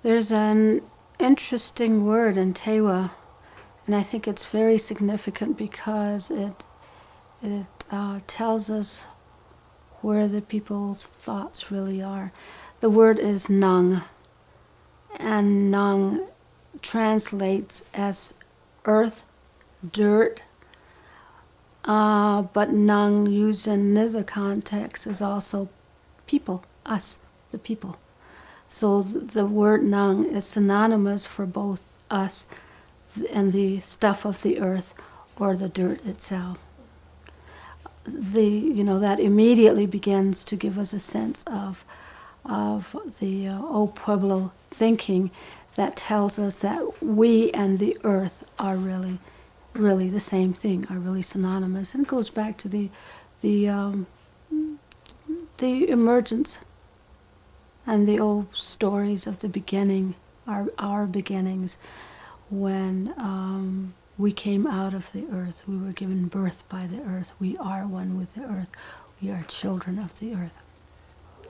There's an interesting word in Tewa, and I think it's very significant because it tells us where the people's thoughts really are. The word is nang, and nang translates as earth, dirt, but nang used in another context is also people, us, the people. So the word nang is synonymous for both us and the stuff of the earth or the dirt itself. That immediately begins to give us a sense of the old Pueblo thinking that tells us that we and the earth are really the same thing, are really synonymous. And it goes back to the emergence and the old stories of the beginning, our beginnings, when we came out of the earth. We were given birth by the earth. We are one with the earth. We are children of the earth.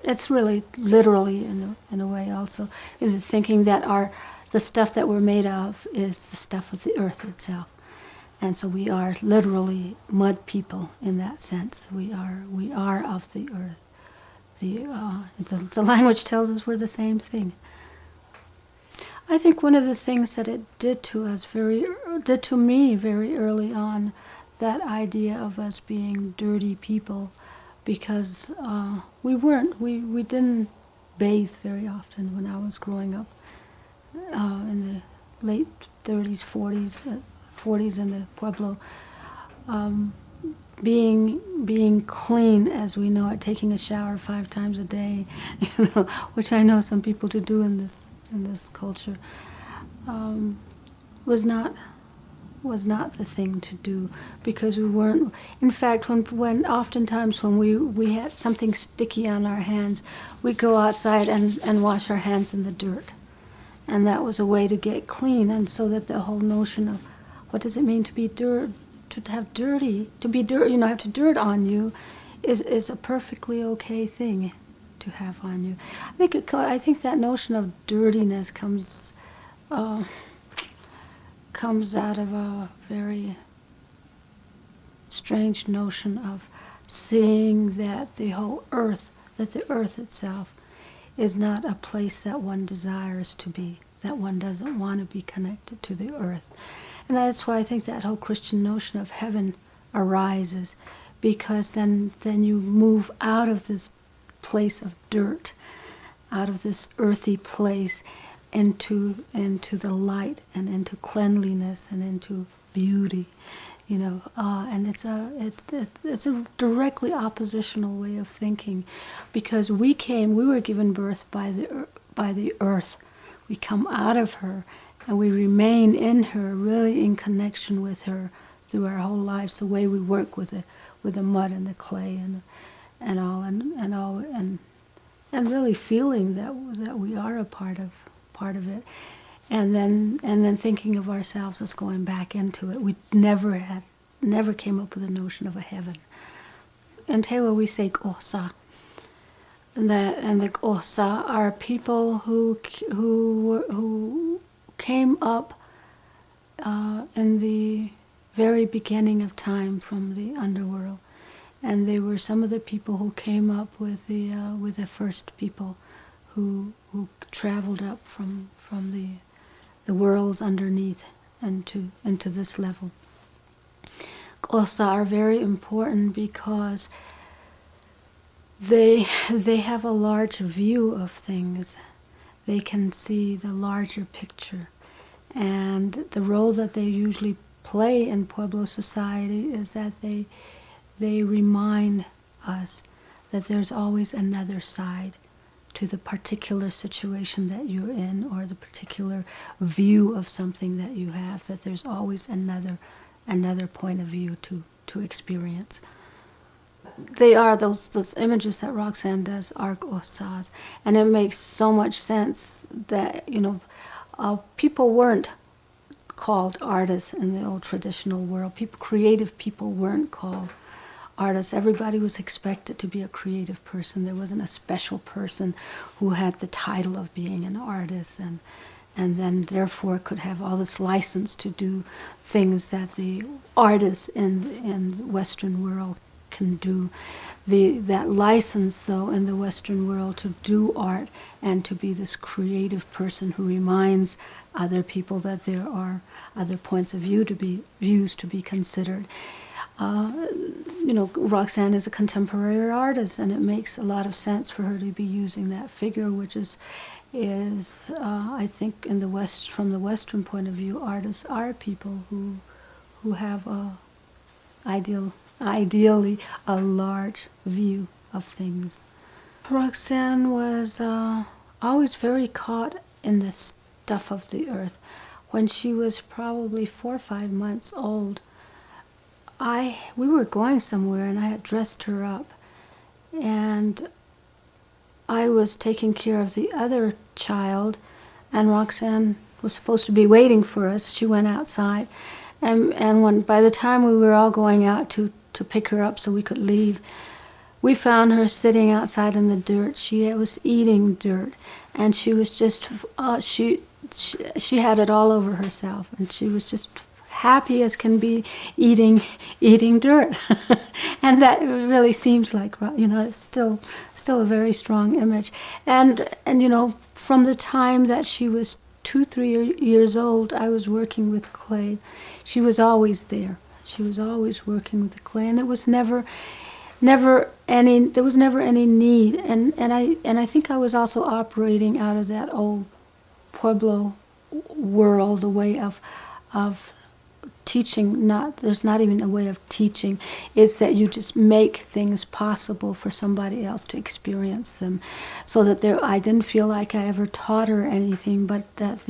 It's really literally, in a way, also, in the thinking that the stuff that we're made of is the stuff of the earth itself. And so we are literally mud people in that sense. We are of the earth. The language tells us we're the same thing. I think one of the things that it did to me very early on, that idea of us being dirty people, because we didn't bathe very often when I was growing up in the late 30s, 40s in the Pueblo. Being clean as we know it, taking a shower 5 times a day, which I know some people do in this culture, was not the thing to do, because we weren't. In fact, when oftentimes when we had something sticky on our hands, we'd go outside and wash our hands in the dirt, and that was a way to get clean. And so that the whole notion of what does it mean to be dirt, have dirt on you, is a perfectly okay thing to have on you. I think that notion of dirtiness comes out of a very strange notion of seeing that the earth itself is not a place that one desires to be, that one doesn't want to be connected to the earth. And that's why I think that whole Christian notion of heaven arises, because then you move out of this place of dirt, out of this earthy place, into the light and into cleanliness and into beauty, and it's a directly oppositional way of thinking, because we were given birth by the earth. We come out of her, and we remain in her, really in connection with her through our whole lives. The way we work with the mud and the clay and really feeling that we are a part of it, and then thinking of ourselves as going back into it. We never came up with the notion of a heaven. In Tewa we say K'osa. And the K'osa are people who came up in the very beginning of time from the underworld, and they were some of the people who came up with the first people who traveled up from the worlds underneath into this level. K'osa are very important because they have a large view of things. They can see the larger picture. And the role that they usually play in Pueblo society is that they remind us that there's always another side to the particular situation that you're in, or the particular view of something that you have, that there's always another point of view to experience. They are those images that Roxanne does are K'osas, and it makes so much sense that people weren't called artists in the old traditional world. Creative people weren't called artists. Everybody was expected to be a creative person. There wasn't a special person who had the title of being an artist and then therefore could have all this license to do things that the artists in the Western world can do. That license, though, in the Western world to do art and to be this creative person who reminds other people that there are other points of views to be considered. Roxanne is a contemporary artist, and it makes a lot of sense for her to be using that figure, which is I think in the West, from the Western point of view, artists are people who have ideally a large view of things. Roxanne was always very caught in the stuff of the earth. When she was probably 4 or 5 months old, we were going somewhere and I had dressed her up, and I was taking care of the other child, and Roxanne was supposed to be waiting for us. She went outside, and by the time we were all going out to pick her up so we could leave, we found her sitting outside in the dirt. She was eating dirt, and she was just she had it all over herself, and she was just happy as can be eating dirt. And that really seems like, it's still a very strong image. And from the time that she was 2-3 years old, I was working with clay. She was always there. She was always working with the clay, and it was there was never any need. And I think I was also operating out of that old Pueblo world, the way of teaching. There's not even a way of teaching. It's that you just make things possible for somebody else to experience them, so that I didn't feel like I ever taught her anything, but that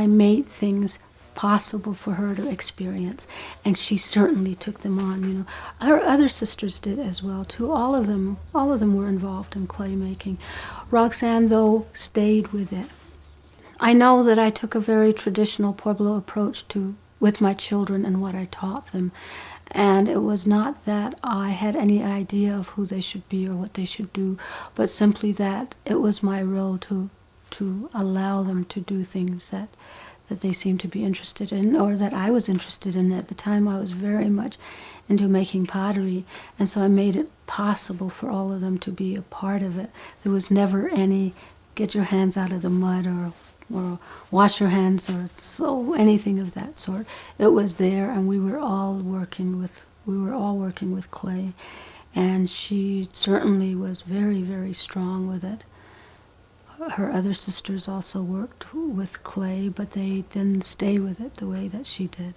I made things possible for her to experience, and she certainly took them on. Her other sisters did as well too. All of them were involved in clay making. Roxanne, though, stayed with it. I know that I took a very traditional Pueblo approach with my children and what I taught them, and it was not that I had any idea of who they should be or what they should do, but simply that it was my role to allow them to do things that they seemed to be interested in, or that I was interested in. At the time, I was very much into making pottery, and so I made it possible for all of them to be a part of it. There was never any get your hands out of the mud or wash your hands or anything of that sort. It was there, and we were all working with clay, and she certainly was very, very strong with it. Her other sisters also worked with clay, but they didn't stay with it the way that she did.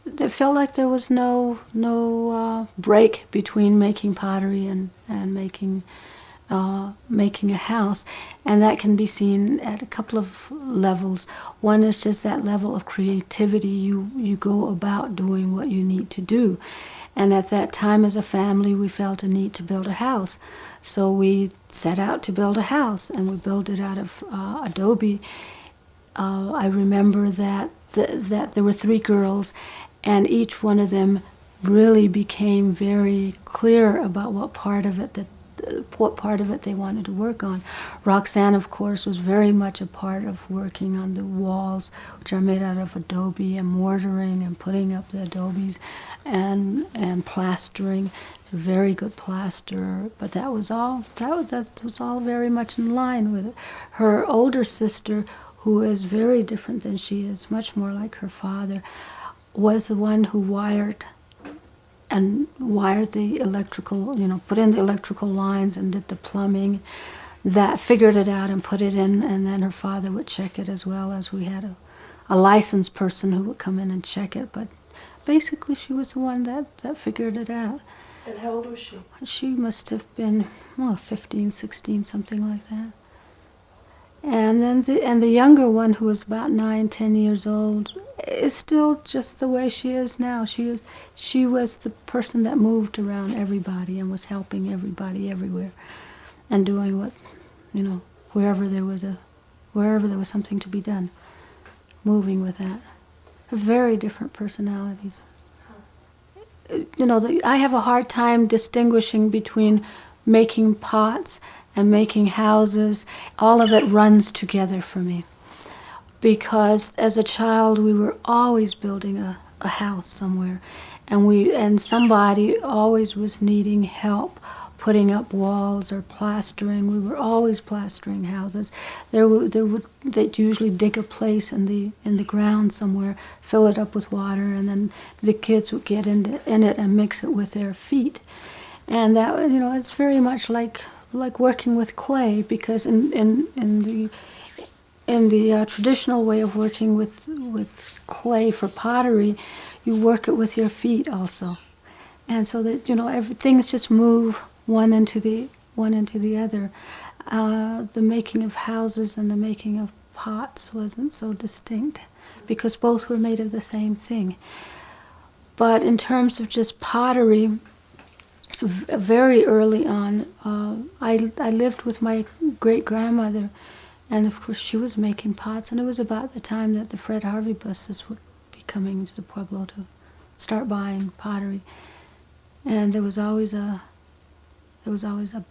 It felt like there was no break between making pottery and making a house, and that can be seen at a couple of levels. One is just that level of creativity. You go about doing what you need to do, and at that time as a family we felt a need to build a house, so we set out to build a house, and we built it out of adobe. I remember that there were 3 girls, and each one of them really became very clear about what part of it they wanted to work on. Roxanne, of course, was very much a part of working on the walls, which are made out of adobe, and mortaring and putting up the adobes and plastering. A very good plasterer, but that was all very much in line with it. Her older sister, who is very different than she is, much more like her father, was the one who wired the electrical, put in the electrical lines and did the plumbing, that figured it out and put it in, and then her father would check it, as well as we had a licensed person who would come in and check it, but basically she was the one that figured it out. And how old was she? She must have been 15, 16, something like that. And then the younger one, who was about 9, 10 years old, is still just the way she is now. She was the person that moved around everybody and was helping everybody everywhere, and doing what, wherever there was something to be done, moving with that. Very different personalities. I have a hard time distinguishing between making pots and making houses. All of it runs together for me. Because as a child, we were always building a house somewhere. And somebody always was needing help putting up walls or plastering. We were always plastering houses. They'd usually dig a place in the ground somewhere, fill it up with water, and then the kids would get in it and mix it with their feet. And that, it's very much like working with clay, because in the traditional way of working with clay for pottery, you work it with your feet also, and so that things just move one into the other. The making of houses and the making of pots wasn't so distinct, because both were made of the same thing. But in terms of just pottery, very early on, I lived with my great-grandmother, and of course she was making pots, and it was about the time that the Fred Harvey buses would be coming to the Pueblo to start buying pottery. And there was always a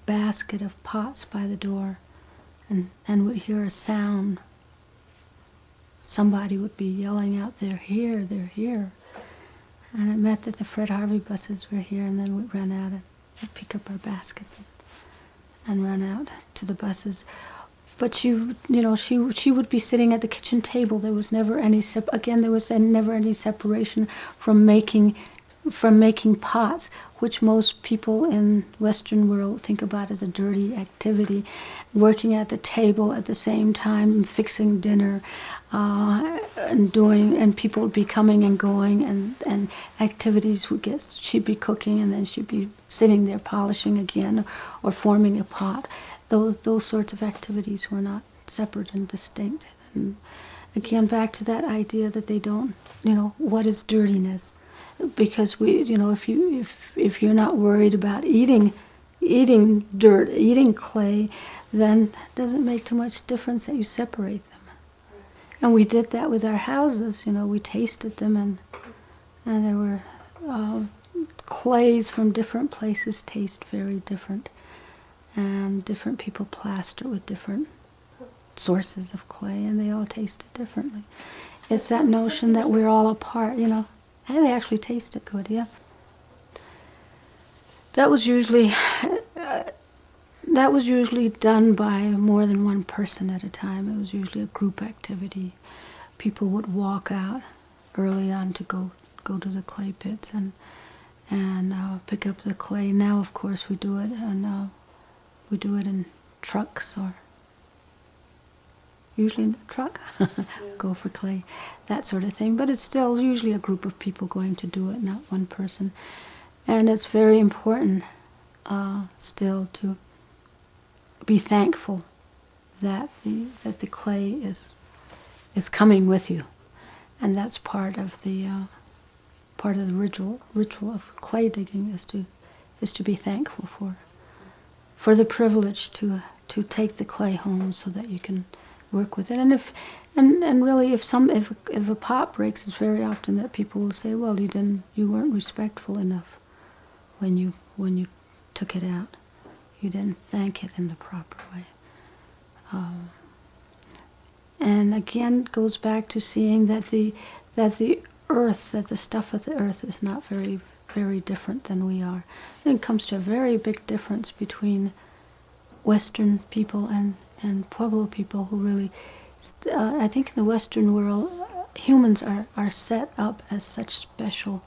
basket of pots by the door, and would hear a sound. Somebody would be yelling out, "They're here, they're here." And it meant that the Fred Harvey buses were here, and then we'd run out and we'd pick up our baskets and run out to the buses. But she would be sitting at the kitchen table. There was never any never any separation from making pots, which most people in Western world think about as a dirty activity. Working at the table at the same time, fixing dinner, and people would be coming and going, and activities she'd be cooking, and then she'd be sitting there polishing again, or forming a pot. Those sorts of activities were not separate and distinct. And again, back to that idea that they don't, what is dirtiness? Because if you're not worried about eating dirt, eating clay, then it doesn't make too much difference that you separate them. And we did that with our houses. We tasted them, and there were clays from different places taste very different. And different people plaster with different sources of clay, and they all tasted differently. It's that notion that we're all a part, and they actually tasted good, yeah. That was usually done by more than one person at a time. It was usually a group activity. People would walk out early on to go to the clay pits and pick up the clay. Now, of course, we do it, and we do it in trucks, or usually in a truck, go for clay, that sort of thing. But it's still usually a group of people going to do it, not one person. And it's very important still to be thankful that the clay is coming with you, and that's part of the ritual of clay digging is to be thankful for the privilege to take the clay home so that you can work with it. And really, if a pot breaks, it's very often that people will say, "Well, you weren't respectful enough when you took it out. You didn't thank it in the proper way." And again, it goes back to seeing that the earth, that the stuff of the earth is not very, very different than we are. And it comes to a very big difference between Western people and Pueblo people, who really, I think in the Western world, humans are set up as the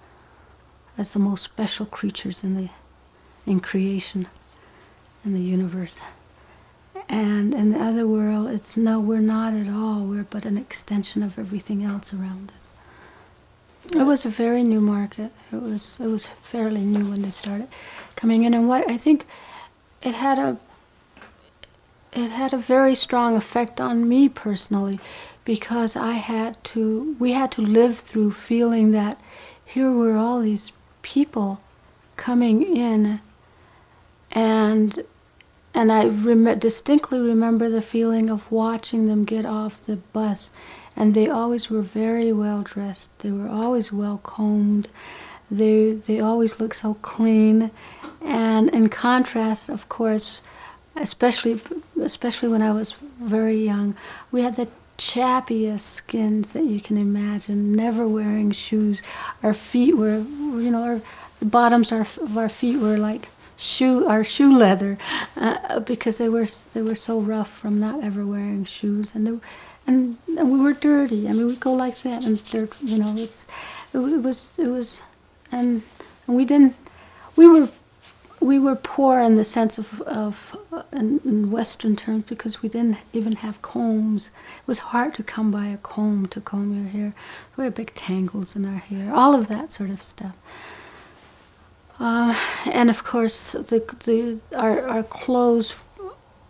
most special creatures in creation, in the universe. And in the other world, we're not at all. We're but an extension of everything else around us. It was a very new market. It was fairly new when they started coming in, and what I think it had a very strong effect on me personally, because we had to live through feeling that here were all these people coming in, and I distinctly remember the feeling of watching them get off the bus, and they always were very well dressed. They were always well combed. they always look so clean. And in contrast, of course, especially when I was very young, we had the chappiest skins that you can imagine, never wearing shoes. Our feet were, the bottoms of our feet were like shoe leather, because they were so rough from not ever wearing shoes, and we were dirty. I mean, we'd go like that, and dirt, it was, and we didn't, we were poor in the sense of in Western terms, because we didn't even have combs. It was hard to come by a comb to comb your hair. We had big tangles in our hair, all of that sort of stuff. And of course, our clothes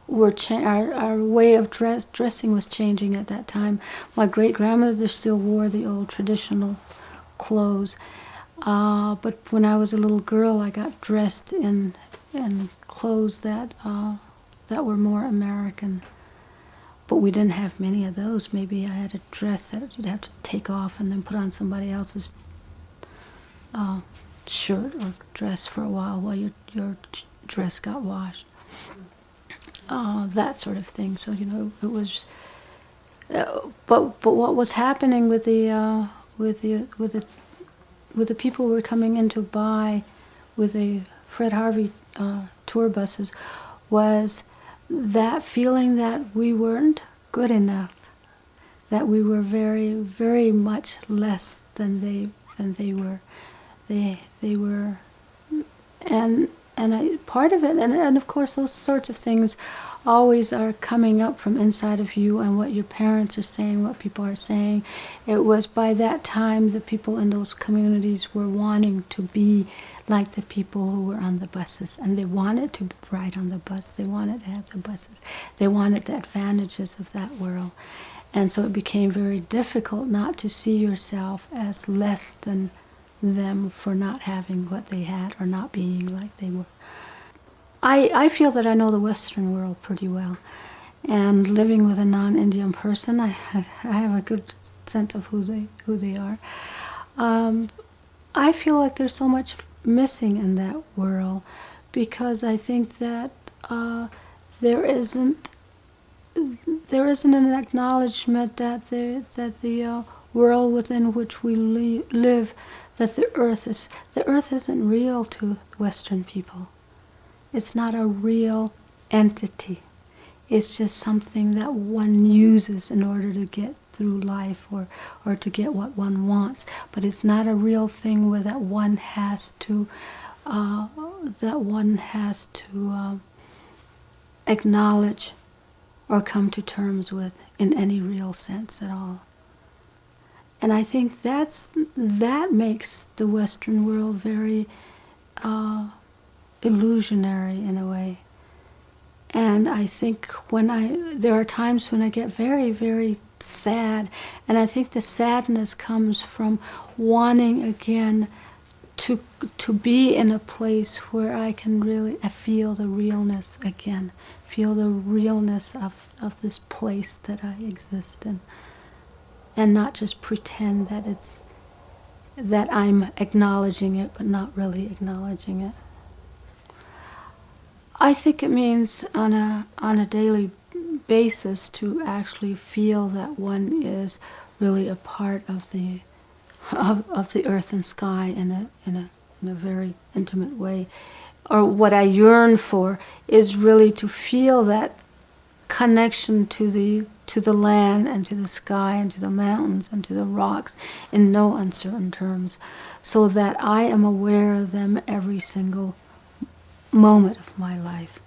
were our way of dressing was changing at that time. My great grandmother still wore the old traditional clothes. But when I was a little girl, I got dressed in clothes that were more American. But we didn't have many of those. Maybe I had a dress that you'd have to take off and then put on somebody else's shirt or dress for a while your dress got washed. That sort of thing. So it was. But what was happening with the people who were coming in to buy with the Fred Harvey tour buses was that feeling that we weren't good enough, that we were very, very much less than they were. They were, and part of it, and of course those sorts of things always are coming up from inside of you, and what your parents are saying, what people are saying. It was by that time the people in those communities were wanting to be like the people who were on the buses, and they wanted to ride on the bus. They wanted to have the buses. They wanted the advantages of that world. And so it became very difficult not to see yourself as less than them for not having what they had or not being like they were. I feel that I know the Western world pretty well, and living with a non-Indian person, I have a good sense of who they are. I feel like there's so much missing in that world, because I think that there isn't an acknowledgement that the world within which we live, that the earth isn't real to Western people. It's not a real entity. It's just something that one uses in order to get through life or to get what one wants. But it's not a real thing where that one has to acknowledge or come to terms with in any real sense at all. And I think that makes the Western world very illusionary in a way. And I think there are times when I get very, very sad, and I think the sadness comes from wanting again to be in a place where I can really feel the realness again, feel the realness of this place that I exist in, and not just pretend that I'm acknowledging it, but not really acknowledging it. I think it means on a daily basis to actually feel that one is really a part of the earth and sky in a very intimate way. Or what I yearn for is really to feel that connection to the land and to the sky and to the mountains and to the rocks in no uncertain terms, so that I am aware of them every single moment of my life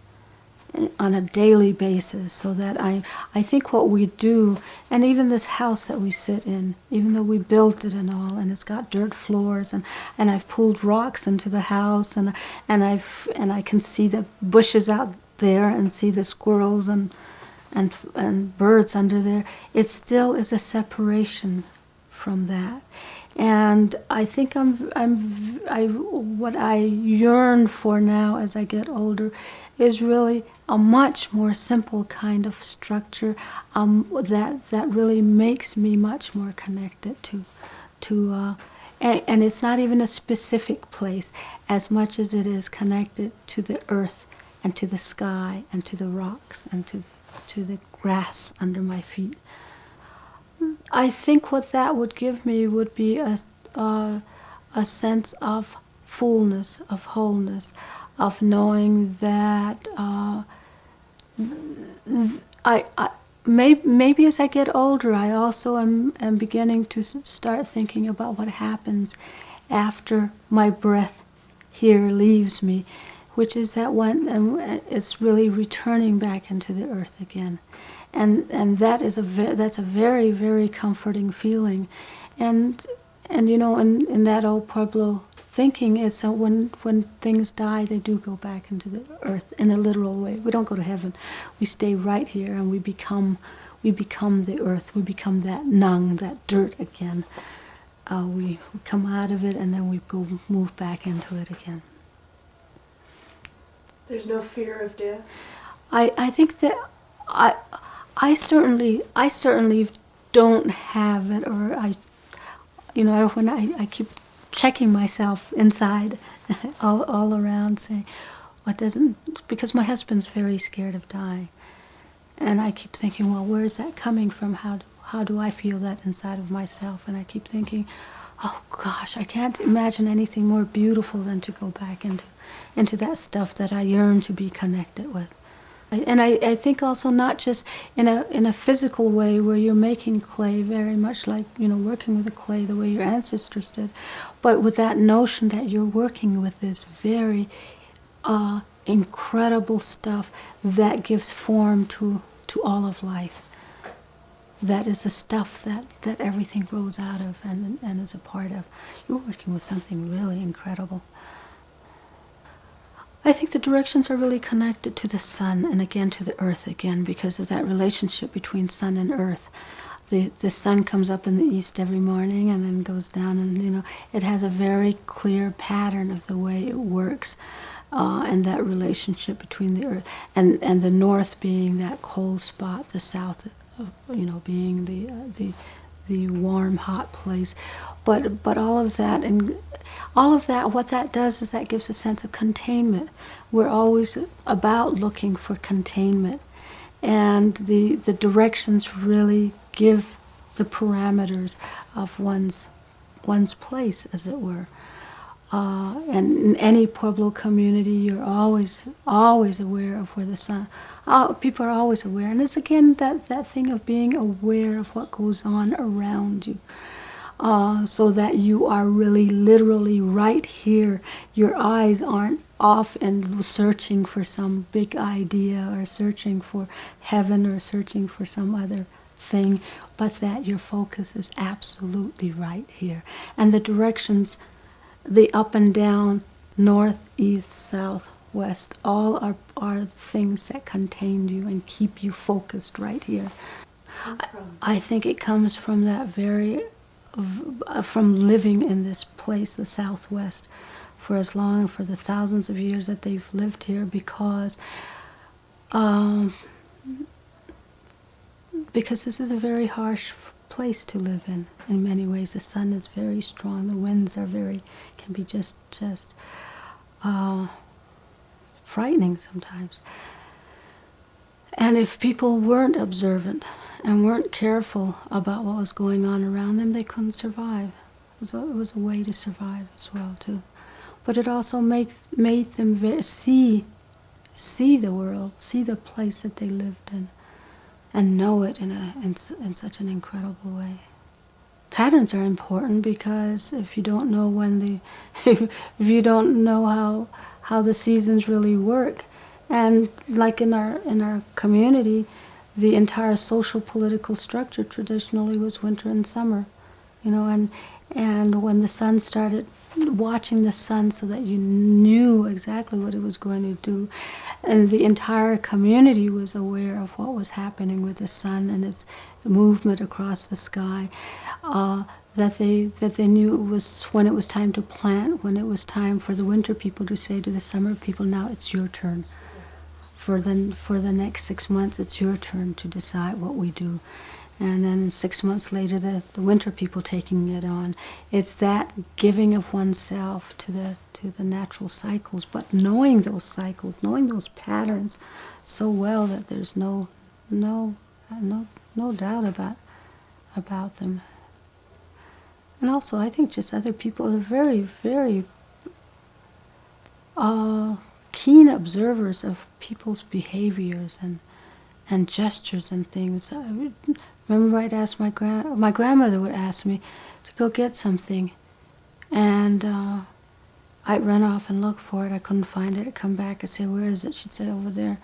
on a daily basis, so that I think what we do, and even this house that we sit in, even though we built it and all, and it's got dirt floors, and I've pulled rocks into the house, and I can see the bushes out there and see the squirrels and birds under there, it still is a separation from that. And I think what I yearn for now as I get older is really a much more simple kind of structure that really makes me much more connected to and it's not even a specific place as much as it is connected to the earth and to the sky and to the rocks and to the grass under my feet. I think what that would give me would be a sense of fullness, of wholeness, of knowing that maybe as I get older, I also am beginning to start thinking about what happens after my breath here leaves me, which is that when it's really returning back into the earth again, and that's a very, very comforting feeling, and you know, in that old Pueblo thinking, it's when things die, they do go back into the earth in a literal way. We don't go to heaven. We stay right here, and we become the earth. We become that nung, that dirt again. We come out of it, and then we move back into it again. There's no fear of death? I think that I certainly don't have it, or when I keep checking myself inside, all around, saying, what doesn't, because my husband's very scared of dying. And I keep thinking, well, where is that coming from? How do I feel that inside of myself? And I keep thinking, oh gosh, I can't imagine anything more beautiful than to go back into that stuff that I yearn to be connected with. And I think also not just in a physical way where you're making clay, very much like, working with the clay the way your ancestors did, but with that notion that you're working with this very incredible stuff that gives form to all of life. That is the stuff that everything grows out of and is a part of. You're working with something really incredible. I think the directions are really connected to the sun and again to the earth again because of that relationship between sun and earth. The sun comes up in the east every morning and then goes down, and it has a very clear pattern of the way it works, and that relationship between the earth and the north being that cold spot, the south being the warm, hot place. But all of that, what that does is that gives a sense of containment. We're always about looking for containment, and the directions really give the parameters of one's place, as it were. And in any Pueblo community, you're always aware of where the sun. People are always aware, and it's again that thing of being aware of what goes on around you, so that you are really literally right here. Your eyes aren't off and searching for some big idea or searching for heaven or searching for some other thing, but that your focus is absolutely right here, and the directions. The up and down, north, east, south, west, all are things that contain you and keep you focused right here. I think it comes from that from living in this place, the Southwest, for the thousands of years that they've lived here, because this is a very harsh place to live in many ways. The sun is very strong, the winds can be just frightening sometimes. And if people weren't observant and weren't careful about what was going on around them, they couldn't survive. It was a way to survive as well too. But it also made them see the world, see the place that they lived in, and know it in such an incredible way. Patterns are important because if you don't know if you don't know how the seasons really work, and like in our community, the entire social political structure traditionally was winter and summer, and when the sun started, watching the sun so that you knew exactly what it was going to do, and the entire community was aware of what was happening with the sun and its movement across the sky, that they knew it was when it was time to plant, when it was time for the winter people to say to the summer people, now it's your turn. For the next 6 months, it's your turn to decide what we do. And then 6 months later, the winter people taking it on. It's that giving of oneself to the natural cycles, but knowing those cycles, knowing those patterns so well that there's no doubt about them. And also, I think just other people are very, very keen observers of people's behaviors and gestures and things. I remember I'd ask my grandmother would ask me to go get something, and I'd run off and look for it. I couldn't find it. I'd come back and say, "Where is it?" She'd say, "Over there,"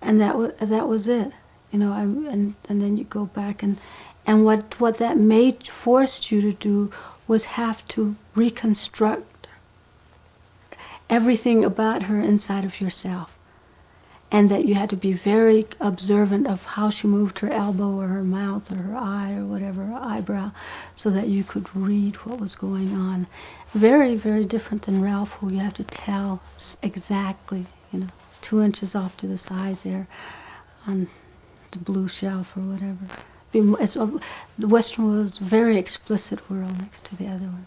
and that was it. And then you go back and what that forced you to do was have to reconstruct everything about her inside of yourself. And that you had to be very observant of how she moved her elbow or her mouth or her eye or whatever, her eyebrow, so that you could read what was going on. Very, very different than Ralph, who you have to tell exactly, 2 inches off to the side there on the blue shelf or whatever. The Western world is a very explicit world next to the other one.